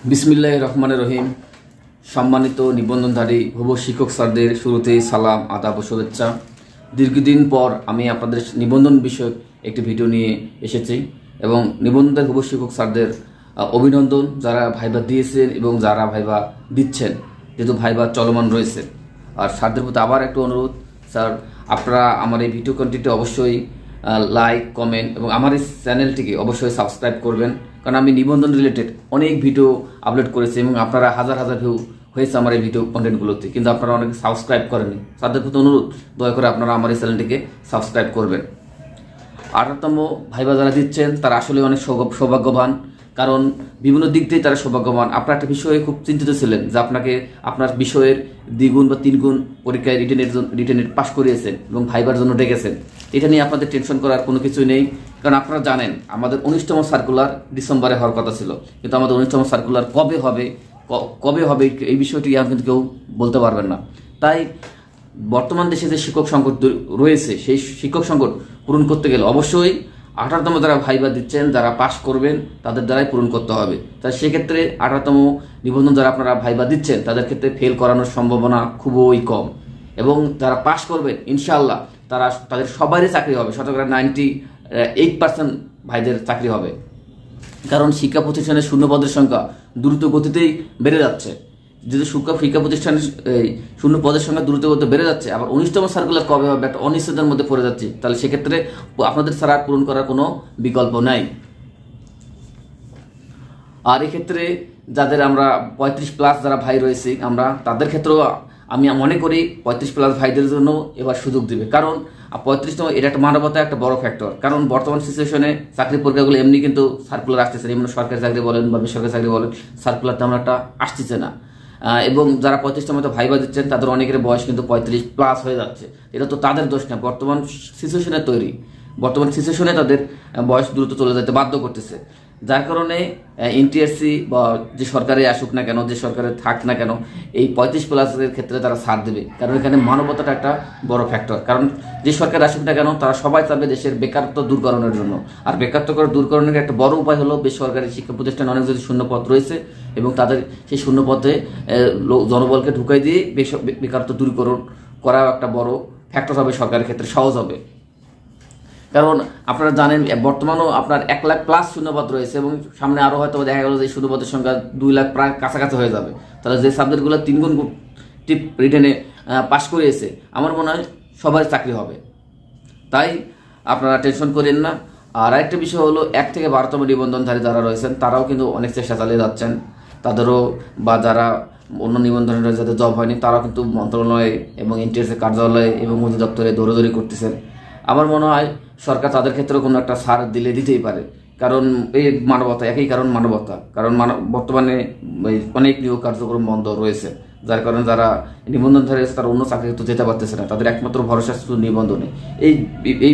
বিসমিল্লাহির রহমানির রহিম। সম্মানিত নিবন্ধনধারী হবু শিক্ষক স্যারদের শুরুতেই সালাম, আদাব ও শুভেচ্ছা। দীর্ঘদিন পর আমি আপনাদের নিবন্ধন বিষয়ক একটি ভিডিও নিয়ে এসেছি এবং নিবন্ধনধারী হবু শিক্ষক স্যারদের অভিনন্দন, যারা ভাইবা দিয়েছেন এবং যারা ভাইবা দিচ্ছেন, যেহেতু ভাইবা চলমান রয়েছে। আর স্যারদের প্রতি আবার একটু অনুরোধ, স্যার আপনারা আমার এই ভিডিও কন্টেন্টটি অবশ্যই লাইক, কমেন্ট এবং আমার এই চ্যানেলটিকে অবশ্যই সাবস্ক্রাইব করবেন, কারণ আমি নিবন্ধন রিলেটেড অনেক ভিডিও আপলোড করেছি এবং আপনারা হাজার হাজার ভিউ হয়েছে আমার এই ভিডিও কন্টেন্টগুলোতে, কিন্তু আপনারা অনেকে সাবস্ক্রাইব করেননি। তাদের প্রতি অনুরোধ, দয়া করে আপনারা আমার এই চ্যানেলটিকে সাবস্ক্রাইব করবেন। 18তম ভাইবা যারা দিচ্ছেন তারা আসলে অনেক সৌভাগ্যবান, কারণ বিভিন্ন দিক দিয়ে তারা সৌভাগ্যবান। আপনার একটা বিষয়ে খুব চিন্তিত ছিলেন যে আপনাকে আপনার বিষয়ের 2 গুণ বা 3 গুণ পরীক্ষায় রিটেনের পাশ করিয়েছেন এবং ভাইবার জন্য ডেকেছেন। এটা নিয়ে আপনাদের টেনশন করার কোনো কিছুই নেই, কারণ আপনারা জানেন আমাদের 19তম সার্কুলার ডিসেম্বরে হওয়ার কথা ছিল, কিন্তু আমাদের 19তম সার্কুলার কবে হবে এই বিষয়টি এখন কিন্তু কেউ বলতে পারবেন না। তাই বর্তমান দেশে যে শিক্ষক সংকট রয়েছে, সেই শিক্ষক সংকট পূরণ করতে গেলে অবশ্যই 18তম যারা ভাইবা দিচ্ছেন, যারা পাশ করবেন, তাদের দ্বারাই পূরণ করতে হবে। তাই সেক্ষেত্রে 18তম নিবন্ধন যারা আপনারা ভাইবা দিচ্ছেন, তাদের ক্ষেত্রে ফেল করানোর সম্ভাবনা খুবই কম, এবং যারা পাশ করবেন ইনশাআল্লাহ তাদের সবারই চাকরি হবে। শতকরা 98% ভাইদের চাকরি হবে, কারণ শিক্ষা প্রতিষ্ঠানের শূন্যপদের সংখ্যা দ্রুত গতিতেই বেড়ে যাচ্ছে। যেহেতু শিক্ষা প্রতিষ্ঠানের শূন্য পদের সংখ্যা দ্রুত গতিতে বেড়ে যাচ্ছে, আবার 19তম সার্কুলার কবে হবে একটা অনিশ্চয়তার মধ্যে পড়ে যাচ্ছে, তাহলে সেক্ষেত্রে আপনাদের ছাড়া পূরণ করার কোনো বিকল্প নাই। আর এক্ষেত্রে যাদের আমরা 35+ যারা ভাই রয়েছে, আমরা তাদের ক্ষেত্রেও আমি মনে করি 35+ ভাইদের জন্য এবার সুযোগ দিবে, কারণ 35তম এটা একটা মানবতা, একটা বড় ফ্যাক্টর। কারণ বর্তমান সিচুয়েশনে চাকরি পরীক্ষাগুলো এমনি কিন্তু সার্কুলার আসতেছে, এমনি সরকারি চাকরি বলেন বা বেসরকারি চাকরি বলেন, সার্কুলার তেমন একটা আসতেছে না। এবং যারা 35তম ভাইবা দিচ্ছেন তাদের অনেকের বয়স কিন্তু 35+ হয়ে যাচ্ছে। এটা তো তাদের দোষ না, বর্তমান সিচুয়েশনে তৈরি। বর্তমান সিচুয়েশনে তাদের বয়স দ্রুত চলে যেতে বাধ্য করতেছে, যার কারণে এনটিআরসি বা যে সরকারে আসুক না কেন, যে সরকারে থাক না কেন, এই 35+এর ক্ষেত্রে তারা ছাড় দেবে, কারণ এখানে মানবতাটা একটা বড় ফ্যাক্টর। কারণ যে সরকার আসুক না কেন, তারা সবাই চাবে দেশের বেকারত্ব দূরকরণের জন্য। আর বেকারত্ব দূরকরণের একটা বড় উপায় হলো বেসরকারি শিক্ষা প্রতিষ্ঠানে অনেক যদি শূন্যপদ রয়েছে এবং তাদের সেই শূন্যপদে জনবলকে ঢুকাই দিয়ে বেকারত্ব দূরীকরণ করা একটা বড় ফ্যাক্টর হবে, সরকারের ক্ষেত্রে সহজ হবে। কারণ আপনারা জানেন বর্তমানেও আপনার 1 লাখ প্লাস শূন্যপদ রয়েছে এবং সামনে আরও হয়তো দেখা গেল যে শূন্যপদের সংখ্যা 2 লাখ প্রায় কাছাকাছি হয়ে যাবে। তাহলে যে সাবজেক্টগুলো 3 গুণ রিটেনে পাশ করিয়েছে, আমার মনে হয় সবার চাকরি হবে। তাই আপনারা টেনশন করেন না। আর আরেকটা বিষয় হলো 1 থেকে 12তম নিবন্ধনধারী যারা রয়েছেন, তারাও কিন্তু অনেক চেষ্টা চালিয়ে যাচ্ছেন। তাদেরও বা যারা অন্য নিবন্ধনের যাদের জব হয়নি, তারাও কিন্তু মন্ত্রণালয়ে এবং এনটিআরসি কার্যালয়ে এবং অধিদপ্তরে দৌড়াদৌড়ি করতেছেন। আমার মনে হয় সরকার তাদের ক্ষেত্রে কোনো একটা ছাড় দিতেই পারে, কারণ এই মানবতা, একই কারণ মানবতা। কারণ বর্তমানে অনেক নিয়োগ কার্যক্রম বন্ধ রয়েছে, যার কারণে যারা নিবন্ধনধারী আছে তারা অন্য চাকরি তো যেতে পারতেছে না, তাদের একমাত্র ভরসা শুধু নিবন্ধনে। এই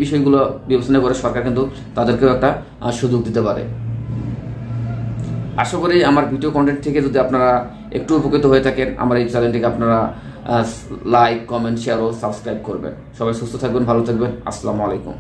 বিষয়গুলো বিবেচনা করে সরকার কিন্তু তাদেরকেও একটা সুযোগ দিতে পারে। আশা করি আমার ভিডিও কন্টেন্ট থেকে যদি আপনারা একটু উপকৃত হয়ে থাকেন, আমার এই চ্যানেলটিকে আপনারা লাইক, কমেন্ট, শেয়ার ও সাবস্ক্রাইব করবেন। সবাই সুস্থ থাকবেন, ভালো থাকবেন। আসসালামু আলাইকুম।